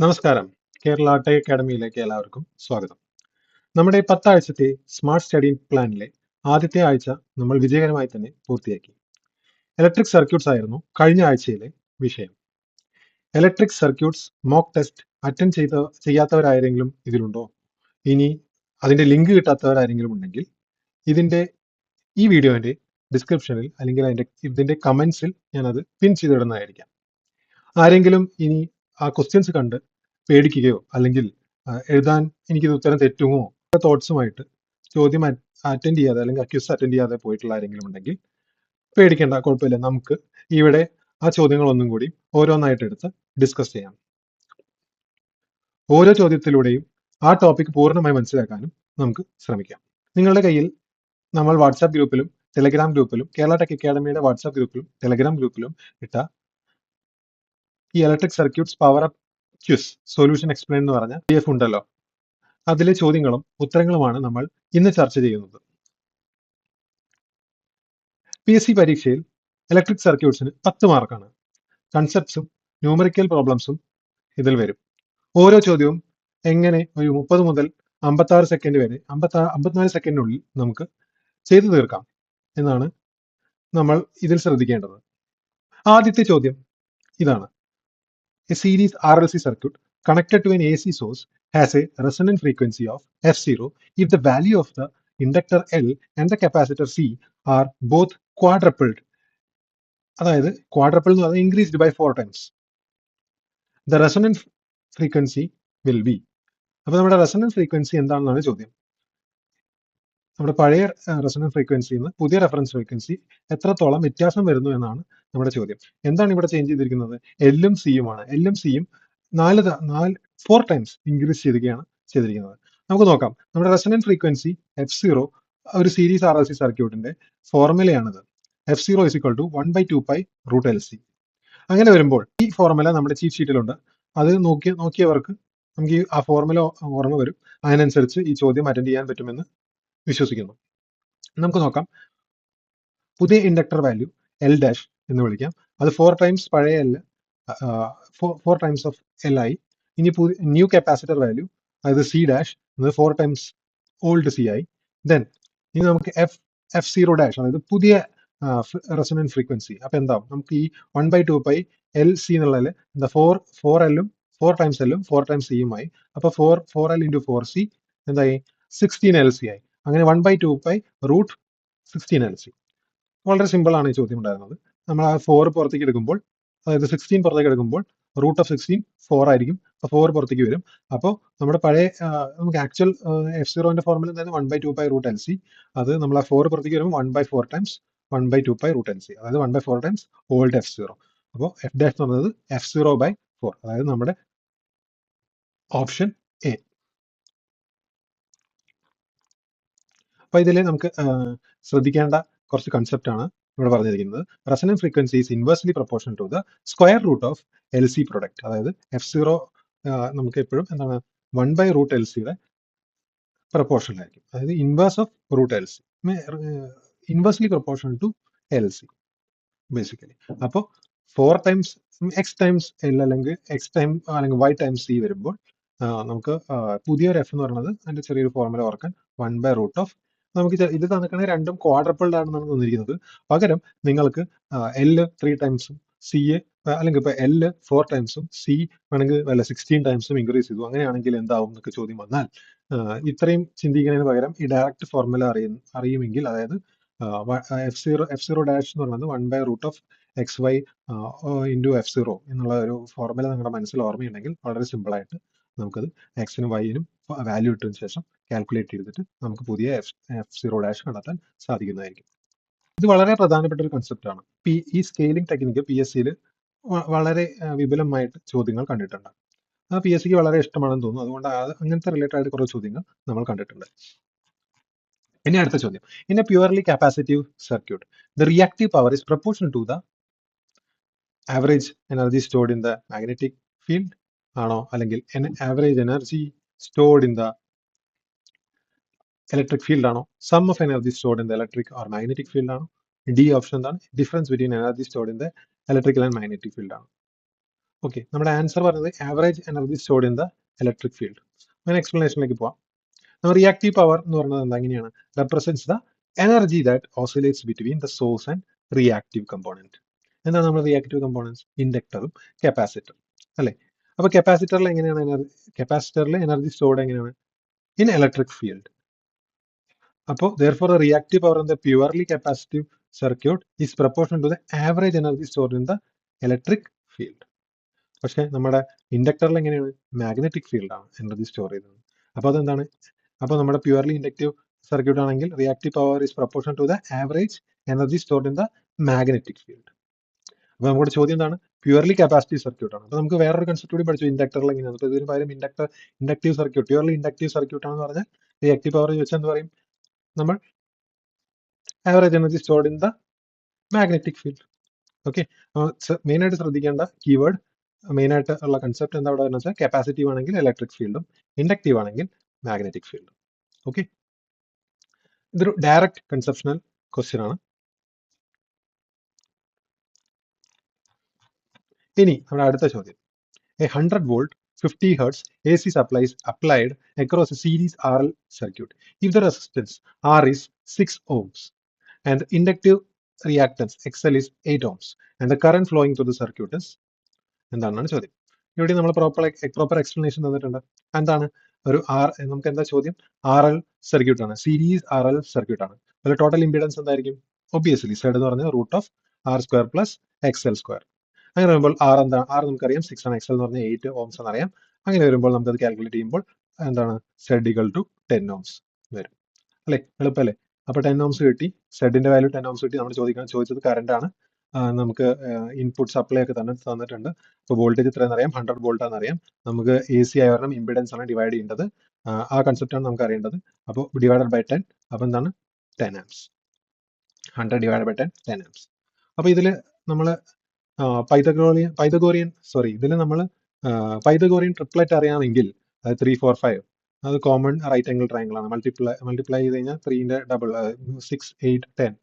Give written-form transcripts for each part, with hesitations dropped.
നമസ്കാരം. കേരള ടെക് അക്കാഡമിയിലേക്ക് എല്ലാവർക്കും സ്വാഗതം. നമ്മുടെ 10 ആഴ്ചത്തെ സ്മാർട്ട് സ്റ്റഡി പ്ലാനിലെ ആദ്യത്തെ ആഴ്ച നമ്മൾ വിജയകരമായി തന്നെ പൂർത്തിയാക്കി. ഇലക്ട്രിക് സർക്യൂട്ട്സ് ആയിരുന്നു കഴിഞ്ഞ ആഴ്ചയിലെ വിഷയം. Electric circuits mock test attend ചെയ്യാത്തവരാരെങ്കിലും ഇതിലുണ്ടോ? ഇനി അതിന്റെ ലിങ്ക് കിട്ടാത്തവരാരെങ്കിലും ഉണ്ടെങ്കിൽ ഈ വീഡിയോന്റെ ഡിസ്ക്രിപ്ഷനിൽ അല്ലെങ്കിൽ ഇതിന്റെ കമന്റ്സിൽ ഞാനത് പിൻ ചെയ്തിടുന്നതായിരിക്കാം. ആരെങ്കിലും ഇനി ആ ക്വസ്റ്റ്യൻസ് കണ്ട് പേടിക്കുകയോ അല്ലെങ്കിൽ എഴുതാൻ എനിക്കിത് ഉത്തരം തെറ്റുമോ തോട്ട്സുമായിട്ട് ചോദ്യം അറ്റൻഡ് ചെയ്യാതെ അല്ലെങ്കിൽ ക്വിസ് അറ്റൻഡ് ചെയ്യാതെ പോയിട്ടുള്ള ആരെങ്കിലും ഉണ്ടെങ്കിൽ പേടിക്കേണ്ട, കുഴപ്പമില്ല. നമുക്ക് ഇവിടെ ആ ചോദ്യങ്ങളൊന്നും കൂടി ഓരോന്നായിട്ട് എടുത്ത് ഡിസ്കസ് ചെയ്യാം. ഓരോ ചോദ്യത്തിലൂടെയും ആ ടോപ്പിക് പൂർണ്ണമായി മനസ്സിലാക്കാനും നമുക്ക് ശ്രമിക്കാം. നിങ്ങളുടെ കയ്യിൽ നമ്മൾ വാട്സാപ്പ് ഗ്രൂപ്പിലും ടെലഗ്രാം ഗ്രൂപ്പിലും കേരള ടെക് അക്കാഡമിയുടെ വാട്സാപ്പ് ഗ്രൂപ്പിലും ടെലഗ്രാം ഗ്രൂപ്പിലും ഇട്ട ഈ electric circuits power up quiz solution explain എന്ന് പറഞ്ഞ PDF ഉണ്ടല്ലോ, അതിലെ ചോദ്യങ്ങളും ഉത്തരങ്ങളുമാണ് നമ്മൾ ഇന്ന് ചർച്ച ചെയ്യുന്നത്. PSC പരീക്ഷയിൽ ഇലക്ട്രിക് സർക്യൂട്ട്സിന് 10 മാർക്കാണ്. കൺസെപ്റ്റ്സും ന്യൂമറിക്കൽ പ്രോബ്ലംസും ഇതിൽ വരും. ഓരോ ചോദ്യവും എങ്ങനെ ഒരു 30 മുതൽ 56 സെക്കൻഡ് വരെ 54 സെക്കൻഡിനുള്ളിൽ നമുക്ക് ചെയ്തു തീർക്കാം എന്നാണ് നമ്മൾ ഇതിൽ ശ്രദ്ധിക്കേണ്ടത്. ആദ്യത്തെ ചോദ്യം ഇതാണ്. A series RLC circuit connected to an AC source has a resonant frequency of F0 if the value of the inductor L and the capacitor C are both quadrupled. അതായത് quadruple എന്ന് പറഞ്ഞാൽ increased by 4 times. The resonant frequency will be. അപ്പോൾ നമ്മുടെ resonance frequency എന്താണെന്നാണ് ചോദ്യം. നമ്മുടെ പഴയ resonance ഫ്രീക്വൻസിയിൽ നിന്ന് പുതിയ റെഫറൻസ് ഫ്രീക്വൻസി എത്രത്തോളം വ്യത്യാസം വരുന്നു എന്നാണ് നമ്മുടെ ചോദ്യം. എന്താണ് ഇവിടെ ചേഞ്ച് ചെയ്തിരിക്കുന്നത്? എല്ലും സിയുമാണ്. എല്ലും സിയും 4 ടൈംസ് ഇൻക്രീസ് ചെയ്തിരിക്കുന്നത്. നമുക്ക് നോക്കാം. നമ്മുടെ റെസൊണൻസ് ഫ്രീക്വൻസി F0 ഒരു സീരീസ് RLC സർക്യൂട്ടിന്റെ ഫോർമുലയാണിത്. F0 is equal to 1/2π√LC. അങ്ങനെ വരുമ്പോൾ ഈ ഫോർമുല നമ്മുടെ ചീറ്റ് ഷീറ്റിലുണ്ട്. അത് നോക്കിയവർക്ക് നമുക്ക് ആ ഫോർമുല ഓർമ്മ വരും. അതിനനുസരിച്ച് ഈ ചോദ്യം അറ്റൻഡ് ചെയ്യാൻ പറ്റുമെന്ന് വിശ്വസിക്കുന്നു. നമുക്ക് നോക്കാം. പുതിയ ഇൻഡക്ടർ വാല്യൂ L' എന്ന് വിളിക്കാം. അത് 4 ടൈംസ് പഴയ L, 4 ടൈംസ് ഓഫ് L ആയി. ഇനി ന്യൂ കപ്പാസിറ്റർ വാല്യൂ അതായത് C' എന്നത് 4 ടൈംസ് ഓൾഡ് C ആയി. ദെൻ ഇനി നമുക്ക് F0' അതായത് പുതിയ റെസൊണൻസ് ഫ്രീക്വൻസി. അപ്പൊ എന്താവും? നമുക്ക് ഈ 1/2π/LC എന്നുള്ളതിൽ എന്താ 4 ടൈംസ് L 4 ടൈംസ് C ആയി. അപ്പൊ 4L into 4C എന്തായി? 16LC ആയി. അങ്ങനെ 1/2π√16LC. വളരെ സിമ്പിൾ ആണ് ഈ ചോദ്യം ഉണ്ടായിരുന്നത്. നമ്മൾ ആ 4 പുറത്തേക്ക് എടുക്കുമ്പോൾ, അതായത് 16 പുറത്തേക്ക് എടുക്കുമ്പോൾ √16 4 ആയിരിക്കും. അപ്പോൾ 4 പുറത്തേക്ക് വരും. അപ്പോൾ നമ്മുടെ പഴയ നമുക്ക് ആക്ച്വൽ F0ന്റെ ഫോർമുല എന്തായിരുന്നു? 1/2π√LC. അത് നമ്മൾ ആ 4 പുറത്തേക്ക് വരുമ്പോൾ 1/4 ടൈംസ് 1/2π√LC, അതായത് 1/4 ടൈംസ് ഓൾഡ് F0. അപ്പോൾ F' എന്ന് പറയുന്നത് F0/4, അതായത് നമ്മുടെ ഓപ്ഷൻ എ. അപ്പൊ ഇതിൽ നമുക്ക് ശ്രദ്ധിക്കേണ്ട കുറച്ച് കൺസെപ്റ്റ് ആണ് ഇവിടെ പറഞ്ഞിരിക്കുന്നത്. Resonance frequency is inversely proportional to the square root of LC product. അതായത് F0 നമുക്ക് എപ്പോഴും എന്താണ് 1/√LCയുടെ പ്രൊപ്പോർഷണൽ ആയിരിക്കും. അതായത് inverse of √LC, inversely proportional to LC basically. അപ്പോൾ 4 ടൈംസ് X ടൈംസ് L അല്ലെങ്കിൽ Y ടൈംസ് C വരുമ്പോൾ നമുക്ക് പുതിയൊരു F എന്ന് പറയുന്നത് അതിന്റെ ചെറിയൊരു ഫോർമുല ഓർക്കാൻ 1/√. നമുക്ക് ഇത് തന്നിട്ടാണെങ്കിൽ രണ്ടും ക്വാഡ്രപ്പിൾഡ് ആണെന്നാണ് തന്നിരിക്കുന്നത്. പകരം നിങ്ങൾക്ക് L 3 ടൈംസും C അല്ലെങ്കിൽ ഇപ്പൊ L 4 ടൈംസും C വേണമെങ്കിൽ വല്ല 16 ടൈംസും ഇൻക്രീസ് ചെയ്തു, അങ്ങനെയാണെങ്കിൽ എന്താവും എന്നൊക്കെ ചോദ്യം വന്നാൽ ഇത്രയും ചിന്തിക്കുന്നതിന് പകരം ഈ ഡയറക്റ്റ് ഫോർമുല അറിയുമെങ്കിൽ, അതായത് F0' എന്ന് പറയുന്നത് 1/√XY into F0 എന്നുള്ള ഒരു ഫോർമുല നിങ്ങളുടെ മനസ്സിൽ ഓർമ്മയുണ്ടെങ്കിൽ വളരെ സിമ്പിൾ ആയിട്ട് നമുക്കത് എക്സിനും വൈനും വാല്യൂ ഇട്ടതിന് ശേഷം കാൽക്കുലേറ്റ് ചെയ്തിട്ട് നമുക്ക് പുതിയ F0' കണ്ടെത്താൻ സാധിക്കുന്നതായിരിക്കും. ഇത് വളരെ പ്രധാനപ്പെട്ട ഒരു കൺസെപ്റ്റ് ആണ്. ഈ സ്കെയിലിംഗ് ടെക്നിക്ക് PSCയിൽ വളരെ വിപുലമായിട്ട് ചോദ്യങ്ങൾ കണ്ടിട്ടുണ്ട്. ആ PSCക്ക് വളരെ ഇഷ്ടമാണെന്ന് തോന്നുന്നു. അതുകൊണ്ട് അങ്ങനത്തെ റിലേറ്റഡ് ആയിട്ട് കുറേ ചോദ്യങ്ങൾ നമ്മൾ കണ്ടിട്ടുണ്ട്. ഇനി അടുത്ത ചോദ്യം. In a purely capacitive circuit the reactive power is proportional to the average energy stored in the magnetic field ആണോ, അല്ലെങ്കിൽ average energy stored in the electric field ആണോ, sum of energy stored in the electric or magnetic field ആണോ, D option എന്താണ്? Difference between energy stored in the electrical and magnetic field ആണ്. Okay, നമ്മുടെ answer പറയുന്നത് average energy stored in the electric field. അങ്ങനെ എക്സ്പ്ലനേഷനിലേക്ക് പോവാം. Reactive power എന്ന് പറയുന്നത് എന്താ, എങ്ങനെയാണ് represents the energy that oscillates between the source and reactive component. എന്താണ് നമ്മുടെ റിയാക്റ്റീവ് കമ്പോണൻസ്? ഇൻഡക്ടറും കപ്പാസിറ്ററും അല്ലെ. അപ്പൊ കപ്പാസിറ്ററിൽ എനർജി സ്റ്റോർഡ് എങ്ങനെയാണ്? In electric field. അപ്പോൾ therefore the reactive power in the purely capacitive circuit is proportional to the average energy stored in the electric field. പക്ഷെ നമ്മുടെ ഇൻഡക്ടറിൽ എങ്ങനെയാണ്? മാഗ്നറ്റിക് ഫീൽഡാണ് എനർജി സ്റ്റോർ ചെയ്യുന്നത്. അപ്പോൾ അതെന്താണ്? അപ്പോൾ നമ്മുടെ പ്യുവർലി ഇൻഡക്റ്റീവ് സർക്യൂട്ട് ആണെങ്കിൽ reactive power is proportional to the average energy stored in the magnetic field. അപ്പോൾ നമ്മുടെ ചോദ്യം എന്താണ്? പ്യുവർലി കപ്പാസിറ്റീവ് സർക്യൂട്ട് ആണ്. അപ്പോൾ നമുക്ക് വേറൊരു കൺസെപ്റ്റ് കൂടി പഠിച്ചു ഇൻഡക്ടറിൽ എങ്ങനെയാണ്. അപ്പോൾ ഇതിന് പകരം inductive circuit, purely inductive circuit ആണെന്ന് പറഞ്ഞാൽ റിയാക്റ്റീവ് പവർ ചോദിച്ചാൽ എന്ത് പറയും? നമ്മൾ average energy stored in the magnetic field. Okay, main ആയിട്ട് ശ്രദ്ധിക്കേണ്ട കീവേഡ്, മെയിൻ ആയിട്ട് ഉള്ള കൺസെപ്റ്റ് എന്താ അവിടെ വെച്ചാൽ കപ്പാസിറ്റീവ് ആണെങ്കിൽ ഇലക്ട്രിക് ഫീൽഡും ഇൻഡക്റ്റീവ് ആണെങ്കിൽ മാഗ്നറ്റിക് ഫീൽഡും. ഓക്കെ, ഇതൊരു ഡയറക്റ്റ് കൺസെപ്ഷണൽ ക്വസ്റ്റ്യൻ ആണ്. ഇനി നമ്മുടെ അടുത്ത ചോദ്യം, A 100 volt 50 hertz AC supply is applied across a series RL circuit if the resistance R is 6 ohms and the inductive reactance XL is 8 ohms and the current flowing through the circuit is എന്താണെന്നാണ് ചോദ്യം. ഇവിടെ നമ്മൾ proper explanation തന്നിട്ടുണ്ട്. എന്താണ് ഒരു നമുക്ക് എന്താ ചോദ്യം? RL സർക്യൂട്ട് ആണ്, സീരീസ് RL സർക്യൂട്ട് ആണ്. അതിൽ ടോട്ടൽ ഇംപീഡൻസ് എന്തായിരിക്കും? ഒബിയസ്ലി സെഡ് എന്ന് പറഞ്ഞാൽ √R² + XL². അങ്ങനെ വരുമ്പോൾ R നമുക്കറിയാം 6 ആണ്, XL എന്ന് പറഞ്ഞാൽ 8 ohms എന്നറിയാം. അങ്ങനെ വരുമ്പോൾ നമുക്കത് കാൽക്കുലേറ്റ് ചെയ്യുമ്പോൾ എന്താണ്? Z = 10 ohms വരും അല്ലെ. എളുപ്പമല്ലേ? അപ്പൊ 10 ohms കിട്ടി, സെഡിന്റെ വാല്യൂ 10 ohms കിട്ടി. നമ്മൾ ചോദിച്ചത് കറണ്ട് ആണ്. നമുക്ക് ഇൻപുട്ട് സപ്ലൈ ഒക്കെ തന്നിട്ടുണ്ട്. അപ്പോൾ വോൾട്ടേജ് എത്രയെന്ന് അറിയാം, 100 വോൾട്ട് ആണെന്നറിയാം. നമുക്ക് AC ആയ കാരണം ഇംപിഡൻസ് ആണ് ഡിവൈഡ് ചെയ്യേണ്ടത്. ആ കൺസെപ്റ്റ് ആണ് നമുക്ക് അറിയേണ്ടത്. അപ്പോൾ ഡിവൈഡഡ് ബൈ 10, അപ്പൊ എന്താണ്? 10 amps. 100 divide by 10, 10 amps. അപ്പൊ ഇതിൽ നമ്മൾ ഇതിൽ നമ്മൾ പൈതഗോറിയൻ ട്രിപ്ലറ്റ് അറിയാമെങ്കിൽ, അത് 3, 4, 5, അത് കോമൺ റൈറ്റ് ആംഗിൾ ട്രയാംഗിൾ ആണ്. മൾട്ടിപ്ലൈ ചെയ്ത് കഴിഞ്ഞാൽ 3ന്റെ ഡബിൾ 6, 8, 10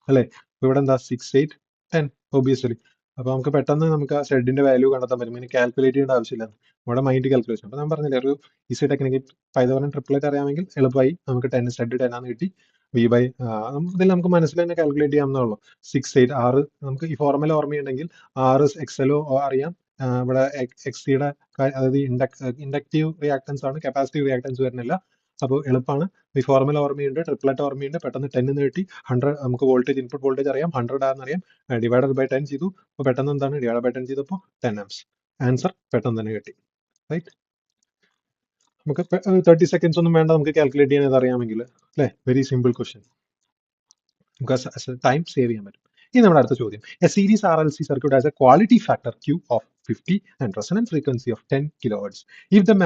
അല്ലെ. ഇവിടെ എന്താ 6, 8, 10 ഒബിയസ്ലി. അപ്പൊ നമുക്ക് പെട്ടെന്ന് നമുക്ക് ആ സെഡിന്റെ വാല്യൂ കണ്ടെത്താൻ പറ്റും. ഇനി കാൽക്കുലേറ്റ് ചെയ്യേണ്ട ആവശ്യമില്ല, നമ്മുടെ മൈൻഡ് കാൽക്കുലേഷൻ. അപ്പൊ ഞാൻ പറഞ്ഞില്ലേ, ഒരു ഈസി ടെക്നിക്ക് പൈതഗോറിയൻ ട്രിപ്ലറ്റ് അറിയാമെങ്കിൽ എളുപ്പമായി നമുക്ക് 10 സെഡ് 10 ആണെന്ന് കിട്ടി. ഇതിൽ നമുക്ക് മനസ്സിൽ തന്നെ കാൽക്കുലേറ്റ് ചെയ്യാവുന്നതുള്ളൂ. 6, 8, 6 നമുക്ക് ഈ ഫോർമുല ഓർമ്മയുണ്ടെങ്കിൽ R XL അറിയാം. ഇവിടെ XCയുടെ അതായത് ഇൻഡക്റ്റീവ് റിയാക്ടൻസ് ആണ്, കപ്പാസിറ്റീവ് റിയാക്ടൻസ് വരുന്നില്ല. അപ്പോൾ എളുപ്പമാണ്. ഈ ഫോർമുല ഓർമ്മയുണ്ട്, ട്രിപ്ലറ്റ് ഓർമ്മയുണ്ട്. പെട്ടെന്ന് 10 എന്ന് കിട്ടി. 100 നമുക്ക് വോൾട്ടേജ്, ഇൻപുട്ട് വോൾട്ടേജ് അറിയാം, 100 ആണെന്നറിയാം. ഡിവൈഡഡ് ബൈ 10 ചെയ്തു. അപ്പോൾ പെട്ടെന്ന് എന്താണ്? ഡിവൈഡ് ബൈ 10 ചെയ്തപ്പോൾ 10 amps. ആൻസർ പെട്ടെന്ന് തന്നെ കിട്ടി. റൈറ്റ്, നമുക്ക് 30 seconds ഒന്നും വേണ്ട നമുക്ക് കാൽക്കുലേറ്റ് ചെയ്യാൻ അറിയാമെങ്കിൽ അല്ലേ. വെരി സിമ്പിൾ ക്വസ്റ്റ്യൻ, നമുക്ക് ടൈം സേവ് ചെയ്യാൻ പറ്റും. ഇനി നമ്മുടെ അടുത്ത ചോദ്യം, A series RLC circuit has A quality factor Q of 50 and resonance frequency of 10 kilohertz. If the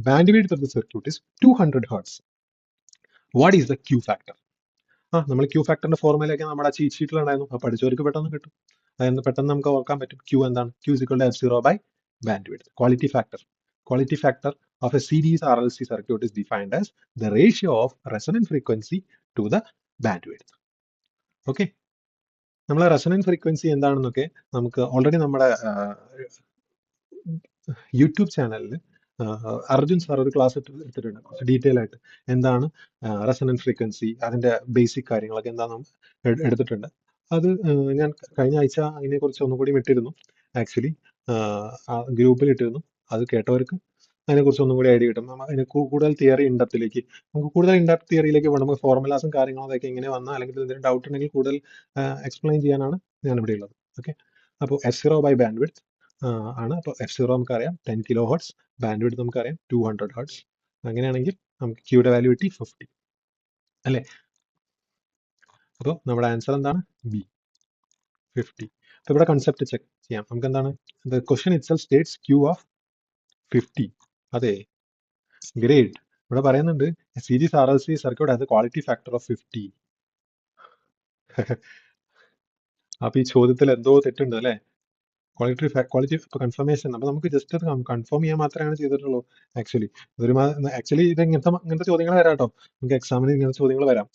bandwidth of the circuit is 200 hertz, what is the Q factor? നമ്മൾ Q ഫാക്ടറിന്റെ ഫോർമുലയൊക്കെ നമ്മുടെ cheat ഷീറ്റിലുണ്ടായിരുന്നു. അപ്പോൾ പഠിച്ചവർക്ക് പെട്ടെന്ന് കിട്ടും. അതായത് പെട്ടെന്ന് നമുക്ക് ഓർക്കാൻ പറ്റും. Q എന്താണ്? Q = F0 by bandwidth. Quality factor of a series RLC circuit is defined as the ratio of resonant frequency to the bandwidth. Okay, നമ്മൾ റെസൊണൻസ് ഫ്രീക്വൻസി എന്താണെന്നൊക്കെ നമുക്ക് ഓൾറെഡി നമ്മുടെ യൂട്യൂബ് ചാനലിൽ അർജുൻ സാർ ഒരു ക്ലാസ് എടുത്തിട്ടുണ്ട്, ഡീറ്റെയിൽ ആയിട്ട് എന്താണ് റെസൊണൻസ് ഫ്രീക്വൻസി, അതിന്റെ ബേസിക് കാര്യങ്ങളൊക്കെ എന്താണെന്ന് എടുത്തിട്ടുണ്ട്. അത് ഞാൻ കഴിഞ്ഞ ആഴ്ച അതിനെക്കുറിച്ച് ഒന്നുകൂടി ഇട്ടിരുന്നു. ആക്ച്വലി ഗ്രൂപ്പിൽ ഇട്ടിരുന്നു. അത് കേട്ടവർക്ക് അതിനെക്കുറിച്ച് ഒന്നും കൂടി ഐഡിയ കിട്ടും. അതിന് കൂടുതൽ തിയറി ഇൻഡെപ്തിലേക്ക്, നമുക്ക് കൂടുതൽ ഇൻഡെപ്ത് തിയറിയിലേക്ക് പോകണം. നമുക്ക് ഫോർമുലാസും കാര്യങ്ങളൊക്കെ എങ്ങനെ വന്നാൽ, അല്ലെങ്കിൽ എന്തെങ്കിലും ഡൗട്ട് ഉണ്ടെങ്കിൽ കൂടുതൽ എക്സ്പ്ലെയിൻ ചെയ്യാനാണ് ഞാൻ ഇവിടെ ഉള്ളത്. ഓക്കെ, അപ്പോൾ F0 by bandwidth ആണ്. അപ്പോൾ F0 നമുക്കറിയാം 10 kilohertz, ബാൻഡ്വിഡ്ത്ത് നമുക്കറിയാം 200 hertz. അങ്ങനെയാണെങ്കിൽ നമുക്ക് Qയുടെ വാല്യൂ കിട്ടി 50 അല്ലേ. അപ്പോൾ നമ്മുടെ ആൻസർ എന്താണ്? ബി, 50. അപ്പോൾ ഇവിടെ കൺസെപ്റ്റ് ചെക്ക് ചെയ്യാം. നമുക്ക് എന്താണ്? The question itself States Q of 50. അതെ, ഗ്രേറ്റ്. ഇവിടെ പറയുന്നുണ്ട് series RLC circuit has A quality factor of 50. അപ്പൊ ഈ ചോദ്യത്തിൽ എന്തോ തെറ്റുണ്ട് അല്ലേ. Quality confirmation. അപ്പൊ നമുക്ക് ജസ്റ്റ് അത് കൺഫേം ചെയ്യാൻ മാത്രമേ ചെയ്തിട്ടുള്ളൂ. ആക്ച്വലി ഇത് ഇങ്ങനത്തെ ചോദ്യങ്ങൾ വരാം കേട്ടോ. നമുക്ക് എക്സാമിന് ഇങ്ങനത്തെ ചോദ്യങ്ങൾ വരാം.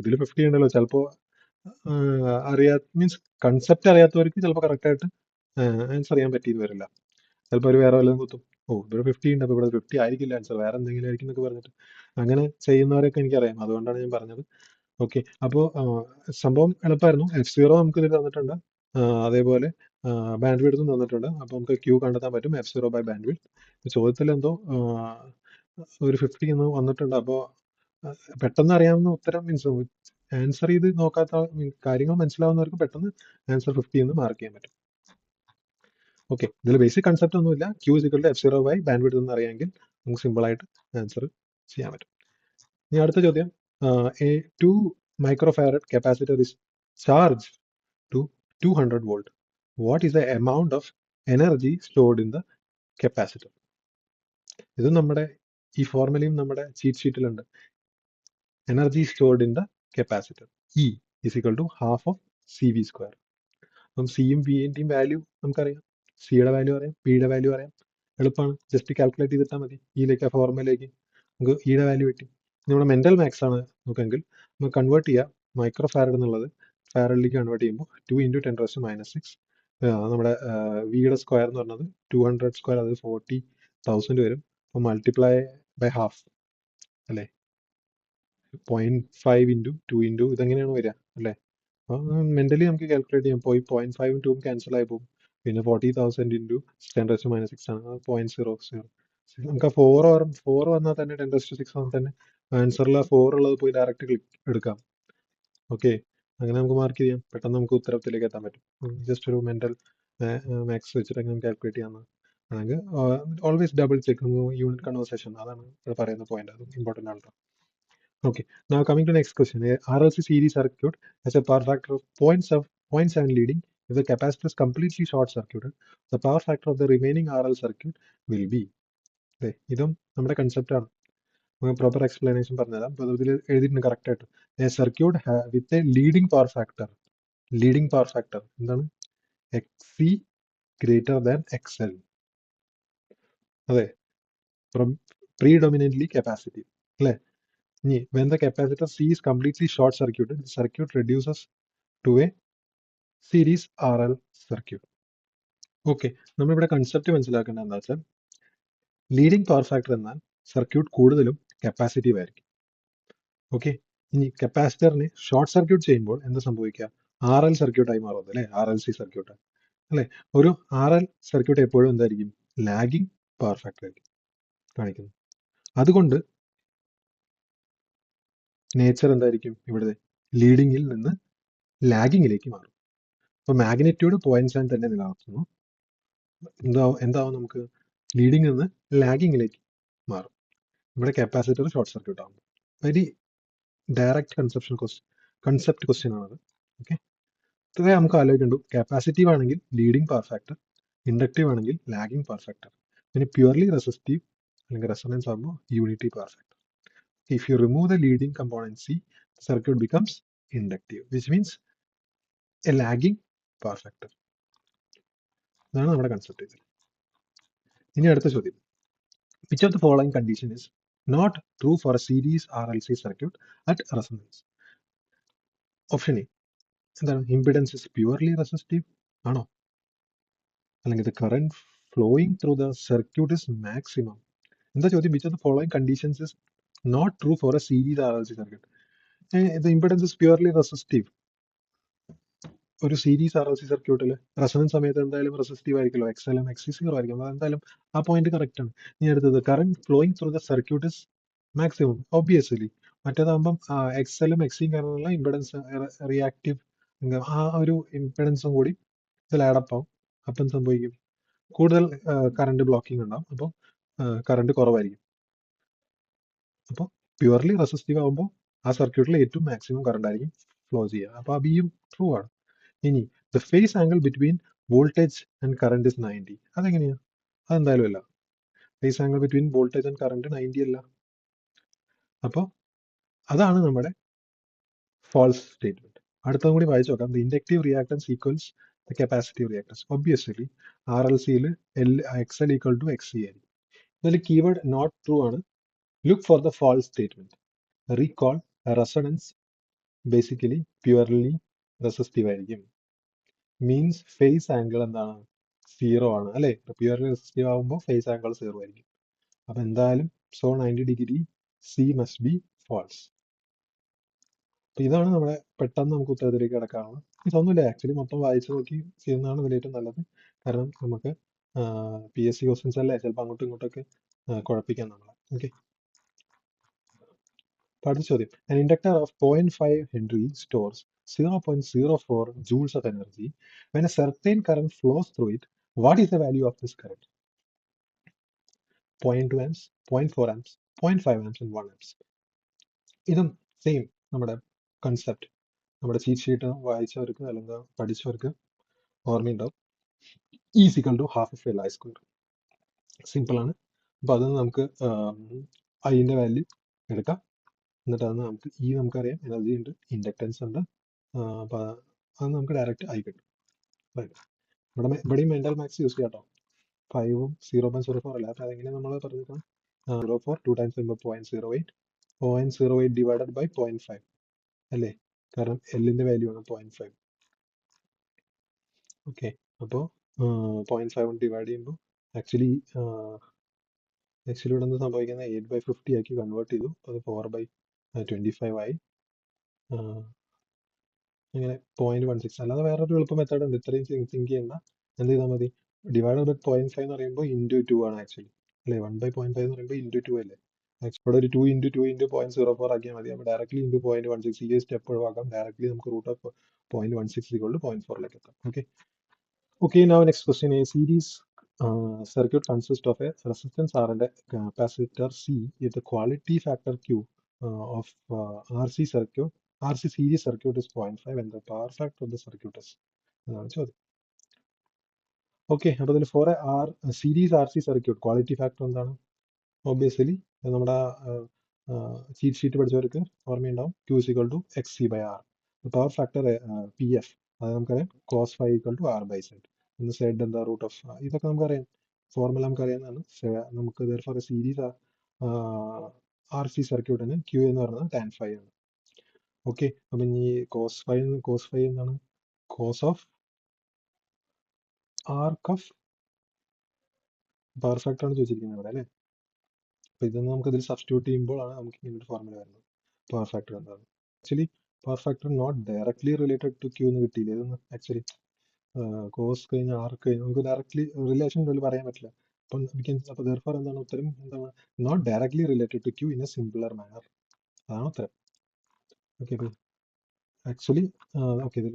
ഇതിൽ 50 ഉണ്ടല്ലോ, ചിലപ്പോ മീൻസ് കൺസെപ്റ്റ് അറിയാത്തവർക്ക് ചിലപ്പോൾ കറക്റ്റ് ആയിട്ട് ആൻസർ ചെയ്യാൻ പറ്റിയെന്ന് വരില്ല. ചിലപ്പോൾ ഒരു വേറെ വല്ലതും കുത്തും. ഓ ഇവിടെ 50 ഉണ്ട്, അപ്പോൾ ഇവിടെ 50 ആയിരിക്കില്ല ആൻസർ, വേറെ എന്തെങ്കിലും ആയിരിക്കും എന്നൊക്കെ പറഞ്ഞിട്ട് അങ്ങനെ ചെയ്യുന്നവരൊക്കെ എനിക്കറിയാം. അതുകൊണ്ടാണ് ഞാൻ പറഞ്ഞത്. ഓക്കെ, അപ്പോൾ സംഭവം എളുപ്പമായിരുന്നു. F0 നമുക്ക് ഇതിൽ തന്നിട്ടുണ്ട്. അതേപോലെ ബാൻഡ് വിഡ്ത്തും തന്നിട്ടുണ്ട്. അപ്പോൾ നമുക്ക് ക്യൂ കണ്ടെത്താൻ പറ്റും, F0 ബൈ ബാൻഡ് വിഡ്ത്ത്. ചോദ്യത്തിൽ എന്തോ ഒരു 50 എന്ന് വന്നിട്ടുണ്ട്. അപ്പോൾ പെട്ടെന്ന് അറിയാവുന്ന ഉത്തരം മീൻസ് ആൻസർ ചെയ്ത് നോക്കാത്ത കാര്യങ്ങൾ മനസ്സിലാവുന്നവർക്ക് പെട്ടെന്ന് ആൻസർ 50 എന്ന് മാർക്ക് ചെയ്യാൻ പറ്റും. ഓക്കെ, ഇതിൽ ബേസിക് കൺസെപ്റ്റ് ഒന്നുമില്ല. Q is equal F0 by bandwidth എന്ന് അറിയാമെങ്കിൽ നമുക്ക് സിമ്പിളായിട്ട് ആൻസർ ചെയ്യാൻ പറ്റും. ഇനി അടുത്ത ചോദ്യം, A 2 microfarad capacitor is charge to 200 volt. What is the amount of energy stored in the capacitor? ഇത് നമ്മുടെ ഈ ഫോർമുലയും നമ്മുടെ ചീറ്റ് ഷീറ്റിലുണ്ട്. Energy stored in the capacitor E is equal to half of C V square. അപ്പം സിയും വിൻ്റെയും value നമുക്കറിയാം. സിയുടെ വാല്യൂ അറിയാം, പിയുടെ വാല്യൂ അറിയാം. എളുപ്പമാണ്, ജസ്റ്റ് കാൽക്കുലേറ്റ് ചെയ്തിട്ടാൽ മതി. ഇയിലേക്ക് ആ ഫോർമുലയിലേക്ക് നമുക്ക് ഇയുടെ വാല്യൂ കിട്ടി. നമ്മുടെ മെന്റൽ മാത്സ് ആണ് നോക്കെങ്കിൽ നമുക്ക് കൺവേർട്ട് ചെയ്യാം. മൈക്രോ ഫാരഡ് എന്നുള്ളത് ഫാരഡിലേക്ക് കൺവേർട്ട് ചെയ്യുമ്പോൾ 2 × 10⁻⁶. നമ്മുടെ വിയുടെ സ്ക്വയർ എന്ന് പറഞ്ഞത് 200 സ്ക്വയർ, അത് 40,000 വരും. അപ്പോൾ മൾട്ടിപ്ലൈ ബൈ ഹാഫ് അല്ലേ, 0.5 × 2 × ഇതെങ്ങനെയാണ് വരിക അല്ലേ. അപ്പോൾ മെന്റലി നമുക്ക് കാൽക്കുലേറ്റ് ചെയ്യാം. 0.5 2 ക്യാൻസൽ ആയി പോകും. പിന്നെ 40,000 × 10⁻⁶ ആണ്, 0.00. നമുക്ക് ആ 4 വന്നാൽ തന്നെ 10⁻⁶ വന്നാൽ തന്നെ ആൻസറിൽ ആ 4 ഉള്ളത് പോയി ഡയറക്റ്റ് ക്ലിക്ക് എടുക്കാം. ഓക്കെ, അങ്ങനെ നമുക്ക് മാർക്ക് ചെയ്യാം. പെട്ടെന്ന് നമുക്ക് ഉത്തരത്തിലേക്ക് എത്താൻ പറ്റും. ജസ്റ്റ് ഒരു മെന്റൽ മാത്സ് വെച്ചിട്ട് അങ്ങനെ കാൽക്കുലേറ്റ് ചെയ്യാവുന്ന ആണെങ്കിൽ always double check unit conversation, അതാണ് ഇവിടെ പറയുന്ന പോയിന്റ്. അത് ഇമ്പോർട്ടൻ്റ് ആണ്. Okay, now coming to next question. A RLC series circuit has a power factor of 0.7 leading. If the capacitor is completely short circuited, the power factor of the remaining RL circuit will be. ഇതും നമ്മുടെ concept ആണ്. Proper explanation പറഞ്ഞുതരാം. അപ്പോൾ ഇതിൽ എഴുതിയിട്ടുണ്ട് correct ആയിട്ട്. A circuit with a leading power factor. Leading power factor എന്താണ്? XC greater than XL. അതെ, predominantly capacitive അല്ലേ. ഇനി when the capacitor C is completely short circuited, the circuit reduces to a series RL circuit. Okay, നമ്മളിവിടെ concept മനസ്സിലാക്കേണ്ടത് എന്താ വെച്ചാൽ, leading power factor എന്നാൽ circuit കൂടുതലും കപ്പാസിറ്റീവ് ആയിരിക്കും. ഓക്കെ, ഇനി കപ്പാസിറ്ററിനെ ഷോർട്ട് സർക്യൂട്ട് ചെയ്യുമ്പോൾ എന്താ സംഭവിക്കുക? RL സർക്യൂട്ടായി മാറുന്നത് അല്ലേ, RLC സർക്യൂട്ട് അല്ലേ. ഒരു RL സർക്യൂട്ട് എപ്പോഴും എന്തായിരിക്കും? ലാഗിങ് പവർ ഫാക്ടർ ആയിരിക്കും കാണിക്കുന്നത്. അതുകൊണ്ട് നേച്ചർ എന്തായിരിക്കും? ഇവിടെ ലീഡിങ്ങിൽ നിന്ന് ലാഗിങ്ങിലേക്ക് മാറും. അപ്പോൾ മാഗ്നിറ്റ്യൂഡ് 0.7 തന്നെ നിലനിർത്തുന്നു. എന്താവും നമുക്ക്? ലീഡിങ്ങിൽ നിന്ന് ലാഗിങ്ങിലേക്ക് മാറും. ഇവിടെ കപ്പാസിറ്റർ ഷോർട്ട് സർക്യൂട്ട് ആകും. വെരി ഡയറക്റ്റ് കൺസെപ്റ്റ് ക്വസ്റ്റ്യൻ ആണത്. ഓക്കെ, ഇത്രേ നമുക്ക് ആലോചിക്കണ്ടു. കപ്പാസിറ്റീവ് ആണെങ്കിൽ ലീഡിംഗ് പവർ ഫാക്ടർ, ഇൻഡക്റ്റീവ് ആണെങ്കിൽ ലാഗിങ് പവർ ഫാക്ടർ, പിന്നെ പ്യുവർലി റെസിസ്റ്റീവ് അല്ലെങ്കിൽ റെസൊണൻസ് ആകുമ്പോൾ unity power factor. If you remove the leading component C, the circuit becomes inductive, which means a lagging power factor. ഇതാണ് നമ്മുടെ concept. ഇനി അടുത്ത ചോദ്യം, which of the following condition is not true for a series RLC circuit at resonance? Option A എന്താണ്? Impedance is purely resistive ആണോ? അല്ലെങ്കിൽ the current flowing through the circuit is maximum? എന്താ ചോദ്യം? which of the following conditions is not true for a series RLC circuit? The impedance is purely resistive. ഒരു series RLC സർക്യൂട്ടിൽ resonance സമയത്ത് എന്തായാലും resistive ആയിരിക്കുമല്ലോ, XL XC 0 ആയിരിക്കും. എന്തായാലും ആ പോയിന്റ് കറക്റ്റ് ആണ്. ഇനി അടുത്തത്, current flowing through the circuit is maximum. Obviously മറ്റേതാകുമ്പം XL XC കാരണമുള്ള ഇംപെഡൻസ് റിയാക്റ്റീവ്, ആ ഒരു ഇംപെഡൻസും കൂടി ഇതിൽ ആഡപ്പ് ആവും. അപ്പം സംഭവിക്കും കൂടുതൽ കറണ്ട് ബ്ലോക്കിംഗ് ഉണ്ടാവും. അപ്പോൾ കറണ്ട് കുറവായിരിക്കും. അപ്പോൾ പ്യുവർലി റെസിസ്റ്റീവ് ആകുമ്പോൾ ആ സർക്യൂട്ടിൽ ഏറ്റവും മാക്സിമം കറണ്ട് ആയിരിക്കും ഫ്ലോ ചെയ്യുക. അപ്പോൾ ആ ബിയും ട്രൂ ആണ്. ഇനി the phase angle between voltage and current is 90. അതെങ്ങനെയാ? അതെന്തായാലും അല്ല. Phase angle between voltage and current 90 അല്ല. അപ്പോൾ അതാണ് നമ്മുടെ ഫാൾസ് സ്റ്റേറ്റ്മെന്റ്. അടുത്തതും കൂടി വായിച്ചു നോക്കാം. The inductive reactance equals the capacitive reactance. Obviously RLCയിൽ XL ഈക്വൽ ടു XC ആയിരിക്കും. ഇതിൽ കീവേഡ് നോട്ട് ട്രൂ ആണ്. Look for the false statement. Recall resonance basically purely resistive ആയിരിക്കും. മീൻസ് ഫേസ് ആംഗിൾ എന്താണ്? സീറോ ആണ് അല്ലേ? പ്യുവർലി റെസിസ്റ്റീവ് ആകുമ്പോൾ phase angle zero ആയിരിക്കും. അപ്പൊ എന്തായാലും so 90 degree C must be false. അപ്പൊ ഇതാണ് നമ്മുടെ പെട്ടെന്ന് നമുക്ക് ഉത്തരത്തിലേക്ക് കിടക്കാനുള്ളത്. ഇതൊന്നുമില്ല, ആക്ച്വലി മൊത്തം വായിച്ചു നോക്കി ചെയ്യുന്നതാണ് ഇതിൽ ഏറ്റവും നല്ലത്. കാരണം നമുക്ക് PSC ക്വസ്റ്റ്യൻസ് അല്ലേ, ചിലപ്പോൾ അങ്ങോട്ടും ഇങ്ങോട്ടൊക്കെ കുഴപ്പിക്കാം നമ്മളെ. ഓക്കെ, അടുത്ത ചോദ്യം. An inductor of 0.5 Henry stores 0.04 joules of energy. When a certain current flows through it, what is the value of this current? 0.2 amps, 0.4 amps, 0.5 amps and 1 amps. ഇതും സെയിം നമ്മുടെ concept നമ്മുടെ ചീറ്റ് ഷീറ്റ് വായിച്ചവർക്ക് അല്ലെങ്കിൽ പഠിച്ചവർക്ക് ഓർമ്മയുണ്ടാവും. Is equal to half of L I square. Simple ആണ്. അപ്പോൾ അത് നമുക്ക് ഐൻ്റെ വാല്യൂ എടുക്കാം. എന്നിട്ട് അത് നമുക്ക് നമുക്കറിയാം എനർജി ഉണ്ട്, ഇൻഡക്റ്റൻസ് ഉണ്ട്. അപ്പോൾ അത് നമുക്ക് ഡയറക്റ്റ് ആയി കിട്ടും. ഇവിടെയും മെന്റൽ മാക്സ് യൂസ് ചെയ്യാം കേട്ടോ. 5ഉം 0.04 അല്ല, അപ്പോൾ അതെങ്ങനെ നമ്മൾ പറഞ്ഞിരിക്കണം? 0.04 2 times 0.08 0.08 ഡിവൈഡഡ് ബൈ 0.5 അല്ലേ? കാരണം എല്ലിന്റെ വാല്യൂ ആണ് 0.5. ഓക്കെ, അപ്പോൾ 0.5 ഡിവൈഡ് ചെയ്യുമ്പോൾ ആക്ച്വലി ഇവിടെ നിന്ന് സംഭവിക്കുന്നത് 8/50 ആക്കി കൺവേർട്ട് ചെയ്തു. അത് 4/25 ആയി. അങ്ങനെ 0.16. അല്ലാതെ വേറൊരു എളുപ്പ മെത്തേഡ് ഉണ്ട്. ഇത്രയും തിങ്ക് ചെയ്യണ്ട. എന്ത് ചെയ്താൽ മതി? ഡിവൈഡ് ബൈ 0.5 എന്ന് പറയുമ്പോൾ ഇൻറ്റു 2 ആണ് ആക്ച്വലി അല്ലേ? 1/0.5 എന്ന് പറയുമ്പോൾ ഇൻറ്റു 2 അല്ലേ? ഇവിടെ ഒരു 2 × 2 × 0.04 ആക്കിയാൽ മതി. അപ്പോൾ ഡയറക്ട്ലി ഇൻറ്റു 0.16 ഈ സ്റ്റെപ്പ് ഒഴിവാക്കാം. ഡയറക്ട്ലി നമുക്ക് റൂട്ട് ഓഫ് 0.16 0.4 എത്താം. Okay, now next question. A series circuit consists of a resistance R and a capacitor C if the quality factor Q of RC series circuit is 0.5 and the power factor of the circuit is. Okay, അപ്പോൾ ഇതിൽ four series RC circuit quality factor എന്താണ്? Obviously നമ്മുടെ cheat sheet പഠിച്ചവർക്ക് ഓർമ്മയുണ്ടാവും. Q = XC/R. Power factor PF അത് നമുക്കറിയാം, cos phi = R/Z. Z എന്താ root of, ഇതൊക്കെ നമുക്കറിയാം, ഫോർമുല നമുക്കറിയാവുന്നതാണ്. നമുക്ക് therefore സീരീസ് RC സർക്യൂട്ടിന് Q എന്ന് പറയുന്നത് tan phi ആണ്. ഓക്കെ, അപ്പം ഈ cos phi എന്താണ്? cos of arc of power factor ആണ് ചോദിച്ചിരിക്കുന്നത് ഇവിടെ അല്ലേ? അപ്പൊ ഇതൊന്ന് നമുക്ക് ഇതിൽ സബ്സ്റ്റിറ്റ്യൂട്ട് ചെയ്യുമ്പോഴാണ് നമുക്ക് ഇങ്ങനൊരു ഫോർമുല വരുന്നത്. പവർ ഫാക്ടർ എന്താണ്? Actually power factor not directly related to Q എന്ന് കിട്ടിയില്ല. ഇതൊന്ന് ആക്ച്വലി കോസ് കഴിഞ്ഞ് ആർക്ക് കഴിഞ്ഞ് നമുക്ക് ഡയറക്ട്ലി റിലേഷൻ ഇതിൽ പറയാൻ പറ്റില്ല. അപ്പം അപ്പോൾ therefore എന്താണ് ഉത്തരം? എന്താണ്? Not directly related to Q in a simpler manner. അതാണ് ഉത്തരം. ഓക്കെ, ആക്ച്വലി ഓക്കെ, ഇതിൽ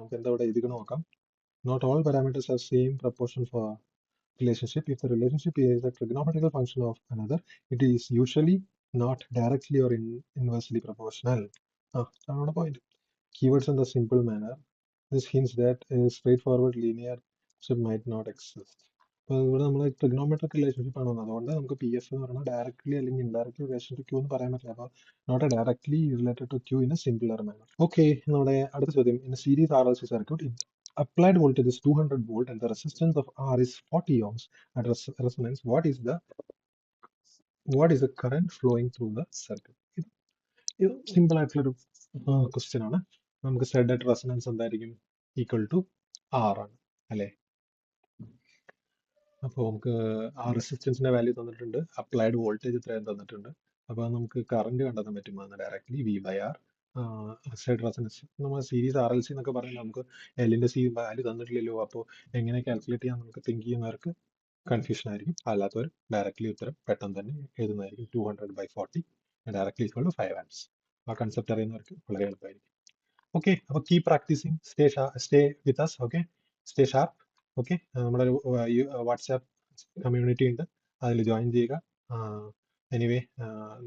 നമുക്ക് എന്താ ഇവിടെ എഴുതിക്കണം നോക്കാം. Not all parameters have same proportion for relationship. If the relationship is a trigonometrical function of another, it is usually not directly or inversely proportional. That's the point. Keywords in the simple manner. This hints that a straightforward linear relationship might not exist. അപ്പോൾ ഇവിടെ നമ്മൾ trigonometric relationship ആണ് വന്നത്. അതുകൊണ്ട് നമുക്ക് PF എന്ന് പറഞ്ഞാൽ directly അല്ലെങ്കിൽ ഇൻഡയറക്ട്ലി റിലേഷൻ ടു Q എന്ന് പറയാൻ പറ്റില്ല. അപ്പോൾ not directly related to Q in a simpler manner. Okay, നമ്മുടെ അടുത്ത ചോദ്യം. In series RLC circuit, applied voltage is 200 volt and the resistance of R is 40 ohms at resonance. What is the current flowing through the circuit? ഇത് simple ആയിട്ടുള്ളൊരു question ആണ്. നമുക്ക് Z at resonance എന്തായിരിക്കും? Equal to R ആണ് അല്ലേ? അപ്പോൾ നമുക്ക് ആ റെസിസ്റ്റൻസിന്റെ വാല്യൂ തന്നിട്ടുണ്ട്, അപ്ലൈഡ് വോൾട്ടേജ് ഇത്രയും തന്നിട്ടുണ്ട്. അപ്പോൾ നമുക്ക് കറണ്ട് കണ്ടെത്താൻ പറ്റും ഡയറക്ട്ലി V/R. സെഡ് റെസൊണൻസ് നമ്മൾ സീരീസ് RLC എന്നൊക്കെ പറഞ്ഞാൽ നമുക്ക് എല്ലിന്റെ വാല്യൂ തന്നിട്ടില്ലല്ലോ. അപ്പോൾ എങ്ങനെ കാൽക്കുലേറ്റ് ചെയ്യാൻ നമുക്ക് തിങ്ക് ചെയ്യുന്നവർക്ക് കൺഫ്യൂഷൻ ആയിരിക്കും. അല്ലാത്തവർ ഡയറക്ട്ലി ഉത്തരം പെട്ടെന്ന് തന്നെ എഴുതുന്നതായിരിക്കും. 200/40 ഡയറക്ട്ലി ഈക്വൽ ടു 5 amps. ആ കൺസെപ്റ്റ് അറിയുന്നവർക്ക് വളരെ എളുപ്പമായിരിക്കും. ഓക്കെ, അപ്പോൾ keep practising, stay with us. Okay, stay sharp. Okay, നമ്മുടെ ഒരു വാട്സാപ്പ് കമ്മ്യൂണിറ്റി ഉണ്ട്, അതിൽ ജോയിൻ ചെയ്യുക. എനിവേ,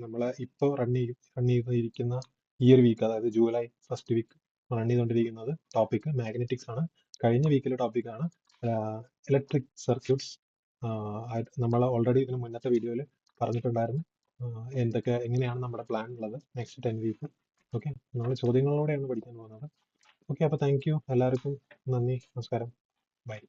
നമ്മൾ ഇപ്പോൾ റൺ ചെയ്തിരിക്കുന്ന ഈ ഒരു വീക്ക്, അതായത് ജൂലൈ ഫസ്റ്റ് വീക്ക് റൺ ചെയ്തുകൊണ്ടിരിക്കുന്നത് ടോപ്പിക് മാഗ്നറ്റിക്സ് ആണ്. കഴിഞ്ഞ വീക്കിലെ ടോപ്പിക്കാണ് ഇലക്ട്രിക് സർക്യൂട്ട്സ്. നമ്മൾ ഓൾറെഡി ഇതിന് മുന്നത്തെ വീഡിയോയിൽ പറഞ്ഞിട്ടുണ്ടായിരുന്നു എങ്ങനെയാണ് നമ്മുടെ പ്ലാൻ ഉള്ളത് നെക്സ്റ്റ് 10 വീക്ക്. ഓക്കെ, നമ്മൾ ചോദ്യങ്ങളോടെയാണ് പഠിക്കാൻ പോകുന്നത്. ഓക്കെ, അപ്പോൾ താങ്ക് യു എല്ലാവർക്കും. നന്ദി, നമസ്കാരം, ബൈ.